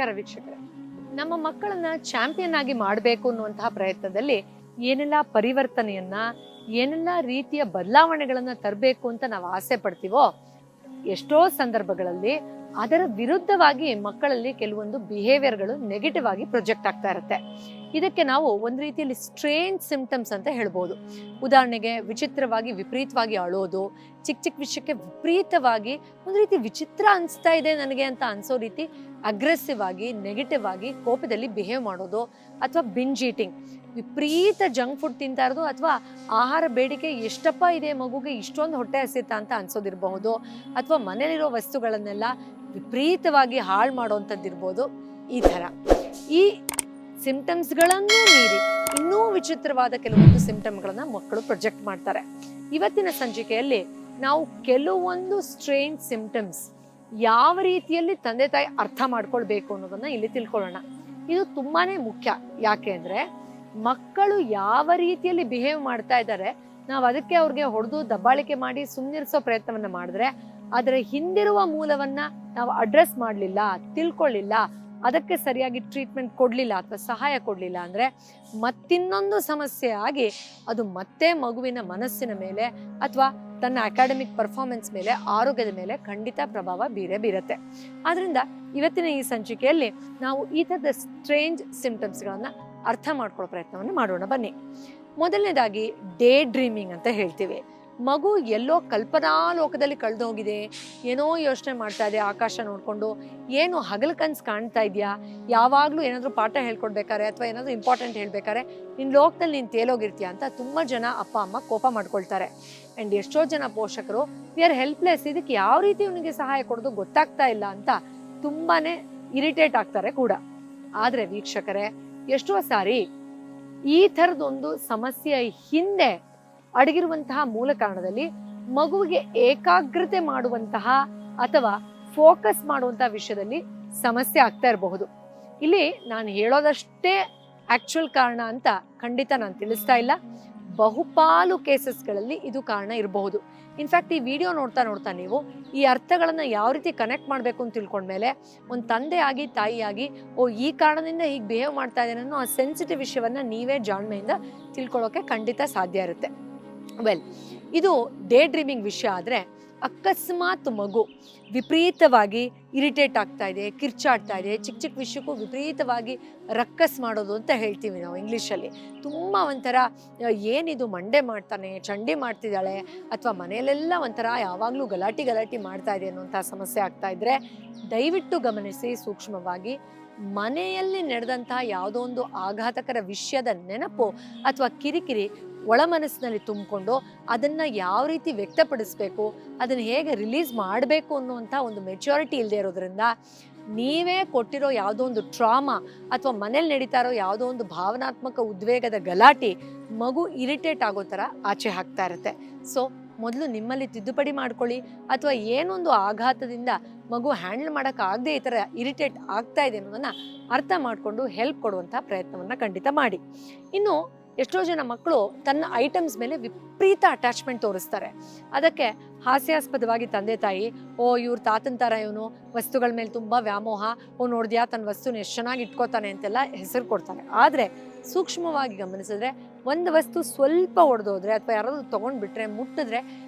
ನಮಸ್ಕಾರ ವೀಕ್ಷಕರೇ. ನಮ್ಮ ಮಕ್ಕಳನ್ನ ಚಾಂಪಿಯನ್ ಆಗಿ ಮಾಡಬೇಕು ಅನ್ನುವಂತಹ ಪ್ರಯತ್ನದಲ್ಲಿ ಏನೆಲ್ಲ ಪರಿವರ್ತನೆಯನ್ನ, ಏನೆಲ್ಲ ರೀತಿಯ ಬದಲಾವಣೆಗಳನ್ನ ತರಬೇಕು ಅಂತ ನಾವು ಆಸೆ ಪಡ್ತೀವೋ, ಎಷ್ಟೋ ಸಂದರ್ಭಗಳಲ್ಲಿ ಅದರ ವಿರುದ್ಧವಾಗಿ ಮಕ್ಕಳಲ್ಲಿ ಕೆಲವೊಂದು ಬಿಹೇವಿಯರ್ಗಳು ನೆಗೆಟಿವ್ ಆಗಿ ಪ್ರೊಜೆಕ್ಟ್ ಆಗ್ತಾ ಇರುತ್ತೆ. ಇದಕ್ಕೆ ನಾವು ಒಂದು ರೀತಿಯಲ್ಲಿ ಸ್ಟ್ರೇಂಜ್ ಸಿಂಪ್ಟಮ್ಸ್ ಅಂತ ಹೇಳ್ಬೋದು. ಉದಾಹರಣೆಗೆ ವಿಚಿತ್ರವಾಗಿ ವಿಪರೀತವಾಗಿ ಅಳೋದು, ಚಿಕ್ಕ ಚಿಕ್ಕ ವಿಷಯಕ್ಕೆ ವಿಪರೀತವಾಗಿ ಒಂದು ರೀತಿ ವಿಚಿತ್ರ ಅನಿಸ್ತಾ ಇದೆ ನನಗೆ ಅಂತ ಅನ್ಸೋ ರೀತಿ ಅಗ್ರೆಸಿವ್ ಆಗಿ ನೆಗೆಟಿವ್ ಆಗಿ ಕೋಪದಲ್ಲಿ ಬಿಹೇವ್ ಮಾಡೋದು, ಅಥವಾ ಬಿಂಜ್ ಈಟಿಂಗ್, ವಿಪರೀತ ಜಂಕ್ ಫುಡ್ ತಿಂತಾ ಇರೋದು, ಅಥವಾ ಆಹಾರ ಬೇಡಿಕೆ ಎಷ್ಟಪ್ಪ ಇದೆ ಮಗುಗೆ ಇಷ್ಟೊಂದು ಹೊಟ್ಟೆ ಹಸಿತಾ ಅಂತ ಅನ್ಸೋದಿರ್ಬಹುದು, ಅಥವಾ ಮನೇಲಿರೋ ವಸ್ತುಗಳನ್ನೆಲ್ಲ ವಿಪರೀತವಾಗಿ ಹಾಳು ಮಾಡೋವಂಥದ್ದಿರ್ಬೋದು. ಈ ಥರ ಈ ಸಿಂಪ್ಟಮ್ಸ್ಗಳನ್ನು ಮೀರಿ ಇನ್ನೂ ವಿಚಿತ್ರವಾದ ಕೆಲವೊಂದು ಸಿಂಪ್ಟಮ್ಗಳನ್ನ ಮಕ್ಕಳು ಪ್ರೊಜೆಕ್ಟ್ ಮಾಡ್ತಾರೆ. ಇವತ್ತಿನ ಸಂಚಿಕೆಯಲ್ಲಿ ನಾವು ಕೆಲವೊಂದು ಸ್ಟ್ರೇಂಜ್ ಸಿಂಪ್ಟಮ್ಸ್ ಯಾವ ರೀತಿಯಲ್ಲಿ ತಂದೆ ತಾಯಿ ಅರ್ಥ ಮಾಡ್ಕೊಳ್ಬೇಕು ಅನ್ನೋದನ್ನ ಇಲ್ಲಿ ತಿಳ್ಕೊಳ್ಳೋಣ. ಇದು ತುಂಬಾನೇ ಮುಖ್ಯ. ಯಾಕೆ ಅಂದ್ರೆ ಮಕ್ಕಳು ಯಾವ ರೀತಿಯಲ್ಲಿ ಬಿಹೇವ್ ಮಾಡ್ತಾ ಇದ್ದಾರೆ, ನಾವು ಅದಕ್ಕೆ ಅವ್ರಿಗೆ ಹೊಡೆದು ದಬ್ಬಾಳಿಕೆ ಮಾಡಿ ಸುಮ್ಮನಿರಿಸೋ ಪ್ರಯತ್ನವನ್ನ ಮಾಡಿದ್ರೆ ಅದರ ಹಿಂದಿರುವ ಮೂಲವನ್ನ ನಾವು ಅಡ್ರೆಸ್ ಮಾಡಲಿಲ್ಲ, ತಿಳ್ಕೊಳ್ಳಿಲ್ಲ, ಅದಕ್ಕೆ ಸರಿಯಾಗಿ ಟ್ರೀಟ್ಮೆಂಟ್ ಕೊಡ್ಲಿಲ್ಲ ಅಥವಾ ಸಹಾಯ ಕೊಡ್ಲಿಲ್ಲ ಅಂದ್ರೆ ಮತ್ತಿನ್ನೊಂದು ಸಮಸ್ಯೆ ಆಗಿ ಅದು ಮತ್ತೆ ಮಗುವಿನ ಮನಸ್ಸಿನ ಮೇಲೆ ಅಥವಾ ತನ್ನ ಅಕಾಡೆಮಿಕ್ ಪರ್ಫಾರ್ಮೆನ್ಸ್ ಮೇಲೆ, ಆರೋಗ್ಯದ ಮೇಲೆ ಖಂಡಿತ ಪ್ರಭಾವ ಬೀರತ್ತೆ. ಆದ್ರಿಂದ ಇವತ್ತಿನ ಈ ಸಂಚಿಕೆಯಲ್ಲಿ ನಾವು ಈ ಥರದ ಸ್ಟ್ರೇಂಜ್ ಸಿಂಪ್ಟಮ್ಸ್ಗಳನ್ನ ಅರ್ಥ ಮಾಡ್ಕೊಳ್ಳೋ ಪ್ರಯತ್ನವನ್ನು ಮಾಡೋಣ ಬನ್ನಿ. ಮೊದಲನೇದಾಗಿ ಡೇ ಡ್ರೀಮಿಂಗ್ ಅಂತ ಹೇಳ್ತೀವಿ. ಮಗು ಎಲ್ಲೋ ಕಲ್ಪನಾ ಲೋಕದಲ್ಲಿ ಕಳೆದು ಹೋಗಿದೆ, ಏನೋ ಯೋಚನೆ ಮಾಡ್ತಾ ಇದೆ, ಆಕಾಶ ನೋಡ್ಕೊಂಡು ಏನು ಹಗಲು ಕನ್ಸು ಕಾಣ್ತಾ ಇದೆಯಾ, ಯಾವಾಗಲೂ ಏನಾದರೂ ಪಾಠ ಹೇಳ್ಕೊಡ್ಬೇಕಾರೆ ಅಥವಾ ಏನಾದರೂ ಇಂಪಾರ್ಟೆಂಟ್ ಹೇಳ್ಬೇಕಾರೆ ನಿನ್ನ ಲೋಕದಲ್ಲಿ ನೀನು ತೇಲೋಗಿರ್ತೀಯ ಅಂತ ತುಂಬ ಜನ ಅಪ್ಪ ಅಮ್ಮ ಕೋಪ ಮಾಡ್ಕೊಳ್ತಾರೆ. ಆ್ಯಂಡ್ ಎಷ್ಟೋ ಜನ ಪೋಷಕರು ವಿ ಆರ್ ಹೆಲ್ಪ್ಲೆಸ್, ಇದಕ್ಕೆ ಯಾವ ರೀತಿ ಇವನಿಗೆ ಸಹಾಯ ಕೊಡೋದು ಗೊತ್ತಾಗ್ತಾ ಇಲ್ಲ ಅಂತ ತುಂಬಾನೇ ಇರಿಟೇಟ್ ಆಗ್ತಾರೆ ಕೂಡ. ಆದರೆ ವೀಕ್ಷಕರೇ, ಎಷ್ಟೋ ಸಾರಿ ಈ ಥರದೊಂದು ಸಮಸ್ಯೆಯ ಹಿಂದೆ ಅಡಗಿರುವಂತಹ ಮೂಲ ಕಾರಣದಲ್ಲಿ ಮಗುವಿಗೆ ಏಕಾಗ್ರತೆ ಮಾಡುವಂತಹ ಅಥವಾ ಫೋಕಸ್ ಮಾಡುವಂತಹ ವಿಷಯದಲ್ಲಿ ಸಮಸ್ಯೆ ಆಗ್ತಾ ಇರಬಹುದು. ಇಲ್ಲಿ ನಾನು ಹೇಳೋದಷ್ಟೇ ಆಕ್ಚುಯಲ್ ಕಾರಣ ಅಂತ ಖಂಡಿತ ನಾನು ತಿಳಿಸ್ತಾ ಇಲ್ಲ. ಬಹುಪಾಲು ಕೇಸಸ್ಗಳಲ್ಲಿ ಇದು ಕಾರಣ ಇರಬಹುದು. ಇನ್ಫ್ಯಾಕ್ಟ್ ಈ ವಿಡಿಯೋ ನೋಡ್ತಾ ನೋಡ್ತಾ ನೀವು ಈ ಅರ್ಥಗಳನ್ನ ಯಾವ ರೀತಿ ಕನೆಕ್ಟ್ ಮಾಡಬೇಕು ಅಂತ ತಿಳ್ಕೊಂಡ್ಮೇಲೆ ಒಂದು ತಂದೆಯಾಗಿ ತಾಯಿಯಾಗಿ ಈ ಕಾರಣದಿಂದ ಹೀಗೆ ಬಿಹೇವ್ ಮಾಡ್ತಾ ಇದ್ದೇನೆ ಅನ್ನೋ ಆ ಸೆನ್ಸಿಟಿವ್ ವಿಷಯವನ್ನ ನೀವೇ ಜಾಣ್ಮೆಯಿಂದ ತಿಳ್ಕೊಳ್ಳೋಕೆ ಖಂಡಿತ ಸಾಧ್ಯ ಇರುತ್ತೆ. ಇದು ಡೇ ಡ್ರೀಮಿಂಗ್ ವಿಷಯ ಆದರೆ, ಅಕಸ್ಮಾತ್ ಮಗು ವಿಪರೀತವಾಗಿ ಇರಿಟೇಟ್ ಆಗ್ತಾ ಇದೆ, ಕಿರ್ಚಾಡ್ತಾ ಇದೆ, ಚಿಕ್ಕ ಚಿಕ್ಕ ವಿಷಯಕ್ಕೂ ವಿಪರೀತವಾಗಿ ರಕ್ಕಸ್ ಮಾಡೋದು ಅಂತ ಹೇಳ್ತೀವಿ ನಾವು ಇಂಗ್ಲೀಷಲ್ಲಿ. ತುಂಬ ಒಂಥರ ಏನಿದು ಮಂಡೆ ಮಾಡ್ತಾನೆ, ಚಂಡಿ ಮಾಡ್ತಿದ್ದಾಳೆ, ಅಥವಾ ಮನೆಯಲ್ಲೆಲ್ಲ ಒಂಥರ ಯಾವಾಗಲೂ ಗಲಾಟೆ ಮಾಡ್ತಾ ಇದೆ ಅನ್ನೋಂಥ ಸಮಸ್ಯೆ ಆಗ್ತಾ ಇದ್ರೆ ದಯವಿಟ್ಟು ಗಮನಿಸಿ ಸೂಕ್ಷ್ಮವಾಗಿ. ಮನೆಯಲ್ಲಿ ನಡೆದಂತಹ ಯಾವುದೋ ಒಂದು ಆಘಾತಕರ ವಿಷಯದ ನೆನಪು ಅಥವಾ ಕಿರಿಕಿರಿ ಒಳ ಮನಸ್ಸಿನಲ್ಲಿ ತುಂಬಿಕೊಂಡು ಅದನ್ನ ಯಾವ ರೀತಿ ವ್ಯಕ್ತಪಡಿಸ್ಬೇಕು, ಅದನ್ನ ಹೇಗೆ ರಿಲೀಸ್ ಮಾಡಬೇಕು ಅನ್ನುವಂಥ ಒಂದು ಮೆಚುರಿಟಿ ಇಲ್ಲದೆ ಇರೋದ್ರಿಂದ ನೀವೇ ಕೊಟ್ಟಿರೋ ಯಾವುದೋ ಒಂದು ಟ್ರಾಮಾ ಅಥವಾ ಮನೇಲಿ ನಡೀತಾ ಇರೋ ಯಾವುದೋ ಒಂದು ಭಾವನಾತ್ಮಕ ಉದ್ವೇಗದ ಗಲಾಟೆ ಮಗು ಇರಿಟೇಟ್ ಆಗೋ ಥರ ಆಚೆ ಹಾಕ್ತಾ ಇರುತ್ತೆ. ಸೊ ಮೊದಲು ನಿಮ್ಮಲ್ಲಿ ತಿದ್ದುಪಡಿ ಮಾಡ್ಕೊಳ್ಳಿ, ಅಥವಾ ಏನೊಂದು ಆಘಾತದಿಂದ ಮಗು ಹ್ಯಾಂಡಲ್ ಮಾಡೋಕ್ಕಾಗದೆ ಈ ಥರ ಇರಿಟೇಟ್ ಆಗ್ತಾ ಇದೆ ಅನ್ನೋದನ್ನ ಅರ್ಥ ಮಾಡಿಕೊಂಡು ಹೆಲ್ಪ್ ಕೊಡುವಂಥ ಪ್ರಯತ್ನವನ್ನ ಖಂಡಿತ ಮಾಡಿ. ಇನ್ನು ಎಷ್ಟೋ ಜನ ಮಕ್ಕಳು ತನ್ನ ಐಟಮ್ಸ್ ಮೇಲೆ ವಿಪರೀತ ಅಟ್ಯಾಚ್ಮೆಂಟ್ ತೋರಿಸ್ತಾರೆ. ಅದಕ್ಕೆ ಹಾಸ್ಯಾಸ್ಪದವಾಗಿ ತಂದೆ ತಾಯಿ ಇವ್ರ ತಾತನ ಥರ ಇವನು, ವಸ್ತುಗಳ ಮೇಲೆ ತುಂಬ ವ್ಯಾಮೋಹ, ನೋಡಿದ್ಯಾ ತನ್ನ ವಸ್ತುನ ಎಷ್ಟು ಚೆನ್ನಾಗಿ ಇಟ್ಕೋತಾನೆ ಅಂತೆಲ್ಲ ಹೆಸರು ಕೊಡ್ತಾರೆ. ಆದರೆ ಸೂಕ್ಷ್ಮವಾಗಿ ಗಮನಿಸಿದ್ರೆ ಒಂದು ವಸ್ತು ಸ್ವಲ್ಪ ಒಡೆದೋದ್ರೆ ಅಥವಾ ಯಾರಾದ್ರೂ ತೊಗೊಂಡ್ಬಿಟ್ರೆ ಮುಟ್ಟಿದ್ರೆ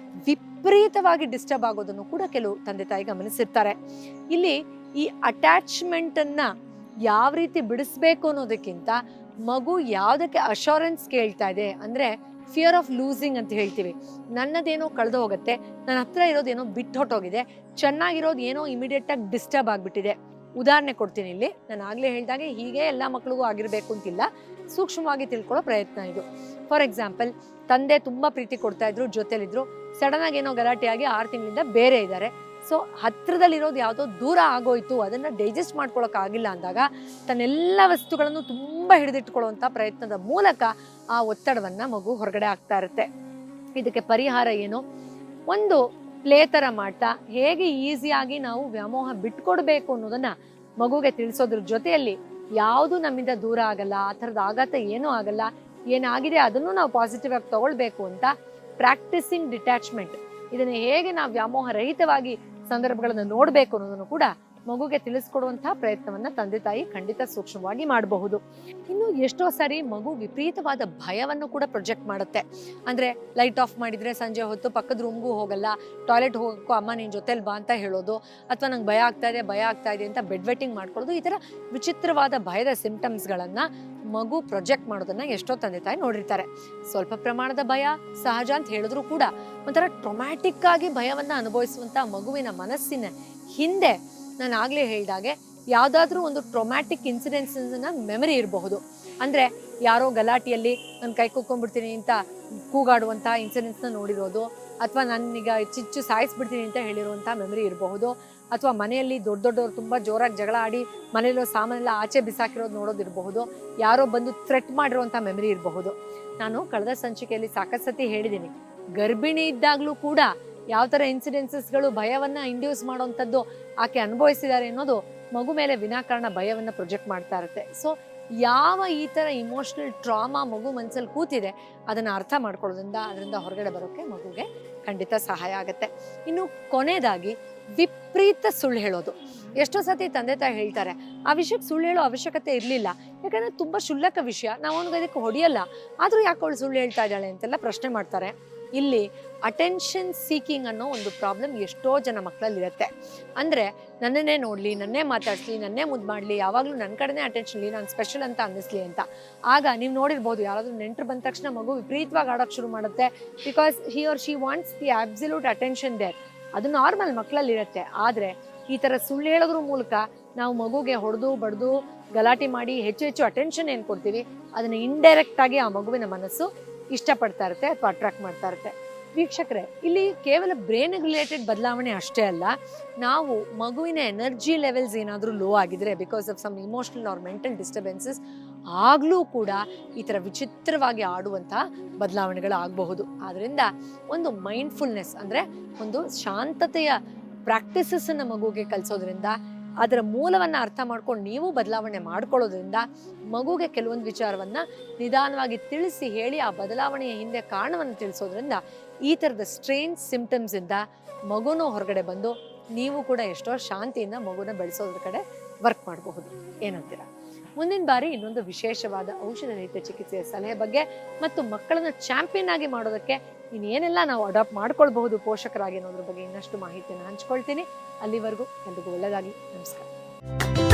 ವಿಪರೀತವಾಗಿ ಡಿಸ್ಟರ್ಬ್ ಆಗೋದನ್ನು ಕೂಡ ಕೆಲವು ತಂದೆ ತಾಯಿ ಗಮನಿಸಿರ್ತಾರೆ. ಇಲ್ಲಿ ಈ ಅಟ್ಯಾಚ್ಮೆಂಟನ್ನು ಯಾವ ರೀತಿ ಬಿಡಿಸ್ಬೇಕು ಅನ್ನೋದಕ್ಕಿಂತ ಮಗು ಯಾವುದಕ್ಕೆ ಅಶ್ಯೂರೆನ್ಸ್ ಕೇಳ್ತಾ ಇದೆ ಅಂದರೆ ಫಿಯರ್ ಆಫ್ ಲೂಸಿಂಗ್ ಅಂತ ಹೇಳ್ತೀವಿ. ನನ್ನದೇನೋ ಕಳೆದು ಹೋಗುತ್ತೆ, ನನ್ನ ಹತ್ರ ಇರೋದೇನೋ ಬಿಟ್ಟು ಹೊಟ್ಟೋಗಿದೆ, ಚೆನ್ನಾಗಿರೋದು ಏನೋ ಇಮಿಡಿಯೇಟಾಗಿ ಡಿಸ್ಟರ್ಬ್ ಆಗಿಬಿಟ್ಟಿದೆ. ಉದಾಹರಣೆ ಕೊಡ್ತೀನಿ ಇಲ್ಲಿ. ನಾನು ಆಗಲೇ ಹೇಳಿದಾಗೆ ಹೀಗೆ ಎಲ್ಲ ಮಕ್ಳಿಗೂ ಆಗಿರಬೇಕು ಅಂತಿಲ್ಲ, ಸೂಕ್ಷ್ಮವಾಗಿ ತಿಳ್ಕೊಳ್ಳೋ ಪ್ರಯತ್ನ ಇದು. ಫಾರ್ ಎಕ್ಸಾಂಪಲ್, ತಂದೆ ತುಂಬ ಪ್ರೀತಿ ಕೊಡ್ತಾ ಇದ್ರು, ಜೊತೆಲಿದ್ರು, ಸಡನ್ ಆಗಿ ಏನೋ ಗಲಾಟೆಯಾಗಿ 6 ತಿಂಗಳಿಂದ ಬೇರೆ ಇದ್ದಾರೆ. ಸೊ ಹತ್ರದಲ್ಲಿರೋದು ಯಾವುದೋ ದೂರ ಆಗೋಯ್ತು, ಅದನ್ನು ಡೈಜೆಸ್ಟ್ ಮಾಡ್ಕೊಳಕ್ಕಾಗಿಲ್ಲ ಅಂದಾಗ ತನ್ನೆಲ್ಲ ವಸ್ತುಗಳನ್ನು ತುಂಬ ಹಿಡಿದಿಟ್ಕೊಳ್ಳುವಂಥ ಪ್ರಯತ್ನದ ಮೂಲಕ ಆ ಒತ್ತಡವನ್ನು ಮಗು ಹೊರಗಡೆ ಆಗ್ತಾ ಇರುತ್ತೆ. ಇದಕ್ಕೆ ಪರಿಹಾರ ಏನು? ಒಂದು ಪ್ಲೇ ಥರ ಮಾಡ್ತಾ ಹೇಗೆ ಈಸಿಯಾಗಿ ನಾವು ವ್ಯಾಮೋಹ ಬಿಟ್ಕೊಡ್ಬೇಕು ಅನ್ನೋದನ್ನ ಮಗುಗೆ ತಿಳಿಸೋದ್ರ ಜೊತೆಯಲ್ಲಿ ಯಾವುದು ನಮ್ಮಿಂದ ದೂರ ಆಗಲ್ಲ, ಆ ಥರದ ಆಘಾತ ಏನೂ ಆಗಲ್ಲ, ಏನಾಗಿದೆ ಅದನ್ನು ನಾವು ಪಾಸಿಟಿವ್ ಆಗಿ ತಗೊಳ್ಬೇಕು ಅಂತ ಪ್ರಾಕ್ಟಿಸಿಂಗ್ ಡಿಟ್ಯಾಚ್ಮೆಂಟ್, ಇದನ್ನು ಹೇಗೆ ನಾವು ವ್ಯಾಮೋಹ ರಹಿತವಾಗಿ ಸಂದರ್ಭಗಳನ್ನು ನೋಡಬೇಕು ಅನ್ನೋದನ್ನು ಕೂಡ ಮಗುಗೆ ತಿಳಿಸ್ಕೊಡುವಂತಹ ಪ್ರಯತ್ನವನ್ನ ತಂದೆ ತಾಯಿ ಖಂಡಿತ ಸೂಕ್ಷ್ಮವಾಗಿ ಮಾಡಬಹುದು. ಇನ್ನು ಎಷ್ಟೋ ಸಾರಿ ಮಗು ವಿಪರೀತವಾದ ಭಯವನ್ನು ಕೂಡ ಪ್ರೊಜೆಕ್ಟ್ ಮಾಡುತ್ತೆ. ಅಂದ್ರೆ ಲೈಟ್ ಆಫ್ ಮಾಡಿದ್ರೆ ಸಂಜೆ ಹೊತ್ತು ಪಕ್ಕದ ರೂಮ್ಗೂ ಹೋಗಲ್ಲ, ಟಾಯ್ಲೆಟ್ ಹೋಗಕ್ಕೂ ಅಮ್ಮ ನಿನ್ ಜೊತೆಲಿ ಬಾ ಅಂತ ಹೇಳೋದು, ಅಥವಾ ನಂಗೆ ಭಯ ಆಗ್ತಾ ಇದೆ ಅಂತ ಬೆಡ್ ವೆಟ್ಟಿಂಗ್ ಮಾಡ್ಕೊಳ್ಳೋದು. ಈ ತರ ವಿಚಿತ್ರವಾದ ಭಯದ ಸಿಂಪ್ಟಮ್ಸ್ಗಳನ್ನ ಮಗು ಪ್ರೊಜೆಕ್ಟ್ ಮಾಡೋದನ್ನ ಎಷ್ಟೋ ತಂದೆ ತಾಯಿ ನೋಡಿರ್ತಾರೆ. ಸ್ವಲ್ಪ ಪ್ರಮಾಣದ ಭಯ ಸಹಜ ಅಂತ ಹೇಳಿದ್ರು ಕೂಡ ಒಂಥರ ಟ್ರೊಮ್ಯಾಟಿಕ್ ಆಗಿ ಭಯವನ್ನ ಅನುಭವಿಸುವಂತ ಮಗುವಿನ ಮನಸ್ಸಿನ ಹಿಂದೆ ನಾನು ಆಗ್ಲೇ ಹೇಳಿದಾಗೆ ಯಾವ್ದಾದ್ರೂ ಒಂದು ಟ್ರೊಮ್ಯಾಟಿಕ್ ಇನ್ಸಿಡೆನ್ಸ್ ಮೆಮರಿ ಇರಬಹುದು. ಅಂದ್ರೆ ಯಾರೋ ಗಲಾಟಿಯಲ್ಲಿ ನಾನು ಕೈ ಕುಕ್ಕೊಂಡ್ಬಿಡ್ತೀನಿ ಅಂತ ಕೂಗಾಡುವಂತ ಇನ್ಸಿಡೆನ್ಸ್ ನ ನೋಡಿರೋದು, ಅಥವಾ ನಾನೀಗ ಚಿಚ್ಚು ಸಾಯಿಸ್ಬಿಡ್ತೀನಿ ಅಂತ ಹೇಳಿರುವಂತ ಮೆಮರಿ ಇರಬಹುದು, ಅಥವಾ ಮನೆಯಲ್ಲಿ ದೊಡ್ಡವರು ತುಂಬಾ ಜೋರಾಗಿ ಜಗಳ ಆಡಿ ಮನೆಯಲ್ಲೋ ಸಾಮಾನೆಲ್ಲ ಆಚೆ ಬಿಸಾಕಿರೋದು ನೋಡೋದಿರಬಹುದು, ಯಾರೋ ಬಂದು ಥ್ರೆಟ್ ಮಾಡಿರುವಂತ ಮೆಮರಿ ಇರಬಹುದು. ನಾನು ಕಳೆದ ಸಂಚಿಕೆಯಲ್ಲಿ ಸಾಕಷ್ಟು ಸತಿ ಹೇಳಿದ್ದೀನಿ, ಗರ್ಭಿಣಿ ಇದ್ದಾಗ್ಲೂ ಕೂಡ ಯಾವ ತರ ಇನ್ಸಿಡೆನ್ಸಸ್ಗಳು ಭಯವನ್ನ ಇಂಡ್ಯೂಸ್ ಮಾಡುವಂಥದ್ದು ಆಕೆ ಅನುಭವಿಸಿದ್ದಾರೆ ಅನ್ನೋದು ಮಗು ಮೇಲೆ ವಿನಾಕಾರಣ ಭಯವನ್ನ ಪ್ರೊಜೆಕ್ಟ್ ಮಾಡ್ತಾ ಇರುತ್ತೆ. ಸೊ ಯಾವ ಈ ತರ ಇಮೋಷನಲ್ ಟ್ರಾಮಾ ಮಗು ಮನಸ್ಸಲ್ಲಿ ಕೂತಿದೆ ಅದನ್ನ ಅರ್ಥ ಮಾಡ್ಕೊಳ್ಳೋದ್ರಿಂದ ಅದರಿಂದ ಹೊರಗಡೆ ಬರೋಕೆ ಮಗುಗೆ ಖಂಡಿತ ಸಹಾಯ ಆಗುತ್ತೆ. ಇನ್ನು ಕೊನೆಯದಾಗಿ ವಿಪರೀತ ಸುಳ್ಳು ಹೇಳೋದು. ಎಷ್ಟೋ ಸತಿ ತಂದೆ ತಾಯಿ ಹೇಳ್ತಾರೆ ಆ ವಿಷಯಕ್ಕೆ ಸುಳ್ಳು ಹೇಳೋ ಅವಶ್ಯಕತೆ ಇರಲಿಲ್ಲ, ಯಾಕಂದ್ರೆ ತುಂಬಾ ಕ್ಷುಲ್ಲಕ ವಿಷಯ, ನಾವು ಅವನಿಗೆ ಅದಕ್ಕೆ ಹೊಡೆಯಲ್ಲ, ಆದ್ರೂ ಯಾಕೆ ಅವಳು ಸುಳ್ಳು ಹೇಳ್ತಾ ಇದ್ದಾಳೆ ಅಂತೆಲ್ಲ ಪ್ರಶ್ನೆ ಮಾಡ್ತಾರೆ. ಇಲ್ಲಿ ಅಟೆನ್ಷನ್ ಸೀಕಿಂಗ್ ಅನ್ನೋ ಒಂದು ಪ್ರಾಬ್ಲಮ್ ಎಷ್ಟೋ ಜನ ಮಕ್ಕಳಲ್ಲಿ ಇರುತ್ತೆ. ಅಂದ್ರೆ ನನ್ನನ್ನೇ ನೋಡ್ಲಿ, ನನ್ನೇ ಮಾತಾಡ್ಸ್ಲಿ, ನನ್ನೇ ಮುದ್ದು ಮಾಡ್ಲಿ, ಯಾವಾಗ್ಲೂ ನನ್ನ ಕಡೆನೇ ಅಟೆನ್ಷನ್ ಇರಲಿ, ನಾನು ಸ್ಪೆಷಲ್ ಅಂತ ಅನ್ನಿಸ್ಲಿ ಅಂತ. ಆಗ ನೀವು ನೋಡಿರ್ಬೋದು, ಯಾರಾದ್ರೂ ನೆಂಟರು ಬಂದ ತಕ್ಷಣ ಮಗು ವಿಪರೀತವಾಗಿ ಆಡೋಕೆ ಶುರು ಮಾಡುತ್ತೆ. Because he or she wants the absolute attention there. ಅದು ನಾರ್ಮಲ್ ಮಕ್ಕಳಲ್ಲಿ ಇರುತ್ತೆ. ಆದ್ರೆ ಈ ತರ ಸುಳ್ಳು ಹೇಳೋದ್ರ ಮೂಲಕ ನಾವು ಮಗುಗೆ ಹೊಡೆದು ಬಡ್ದು ಗಲಾಟೆ ಮಾಡಿ ಹೆಚ್ಚು ಅಟೆನ್ಷನ್ ಏನ್ ಕೊಡ್ತೀವಿ ಅದನ್ನ ಇಂಡೈರೆಕ್ಟ್ ಆಗಿ ಆ ಮಗುವಿನ ಮನಸ್ಸು ಇಷ್ಟಪಡ್ತಾ ಇರುತ್ತೆ ಅಥವಾ ಅಟ್ರಾಕ್ಟ್ ಮಾಡ್ತಾ ಇರುತ್ತೆ. ವೀಕ್ಷಕರೇ, ಇಲ್ಲಿ ಕೇವಲ ಬ್ರೈನ್ ರಿಲೇಟೆಡ್ ಬದಲಾವಣೆ ಅಷ್ಟೇ ಅಲ್ಲ, ನಾವು ಮಗುವಿನ ಎನರ್ಜಿ ಲೆವೆಲ್ಸ್ ಏನಾದರೂ ಲೋ ಆಗಿದ್ರೆ because of some emotional or mental disturbances, ಆಗ್ಲೂ ಕೂಡ ಈ ತರ ವಿಚಿತ್ರವಾಗಿ ಆಡುವಂತಹ ಬದಲಾವಣೆಗಳು ಆಗಬಹುದು. ಆದ್ರಿಂದ ಒಂದು ಮೈಂಡ್ಫುಲ್ನೆಸ್ ಅಂದ್ರೆ ಒಂದು ಶಾಂತತೆಯ ಪ್ರಾಕ್ಟೀಸಸ್ ಅನ್ನ ಮಗುಗೆ ಕಲಿಸೋದ್ರಿಂದ, ಅದರ ಮೂಲವನ್ನ ಅರ್ಥ ಮಾಡ್ಕೊಂಡು ನೀವು ಬದಲಾವಣೆ ಮಾಡ್ಕೊಳ್ಳೋದ್ರಿಂದ ಮಗುಗೆ ಕೆಲವೊಂದು ವಿಚಾರವನ್ನ ನಿಧಾನವಾಗಿ ತಿಳಿಸಿ ಹೇಳಿ ಆ ಬದಲಾವಣೆಯ ಹಿಂದೆ ಕಾರಣವನ್ನು ತಿಳಿಸೋದ್ರಿಂದ ಈ ತರದ ಸ್ಟ್ರೇಂಜ್ ಸಿಂಪ್ಟಮ್ಸ್ ಇಂದ ಮಗುನೂ ಹೊರಗಡೆ ಬಂದು ನೀವು ಕೂಡ ಎಷ್ಟೋ ಶಾಂತಿಯಿಂದ ಮಗುನ ಬೆಳೆಸೋದ್ರ ಕಡೆ ವರ್ಕ್ ಮಾಡಬಹುದು. ಏನಂತೀರಾ? ಮುಂದಿನ ಬಾರಿ ಇನ್ನೊಂದು ವಿಶೇಷವಾದ ಔಷಧ ರಹಿತ ಚಿಕಿತ್ಸೆಯ ಸಲಹೆ ಬಗ್ಗೆ ಮತ್ತು ಮಕ್ಕಳನ್ನ ಚಾಂಪಿಯನ್ ಆಗಿ ಮಾಡೋದಕ್ಕೆ ಇನ್ನೇನೆಲ್ಲ ನಾವು ಅಡಾಪ್ಟ್ ಮಾಡ್ಕೊಳ್ಬಹುದು ಪೋಷಕರಾಗಿ ಅನ್ನೋದ್ರ ಬಗ್ಗೆ ಇನ್ನಷ್ಟು ಮಾಹಿತಿಯನ್ನು ಹಂಚ್ಕೊಳ್ತೀನಿ. ಅಲ್ಲಿವರೆಗೂ ಎಲ್ರಿಗೂ ಒಳ್ಳೆಯದಾಗಿ. ನಮಸ್ಕಾರ.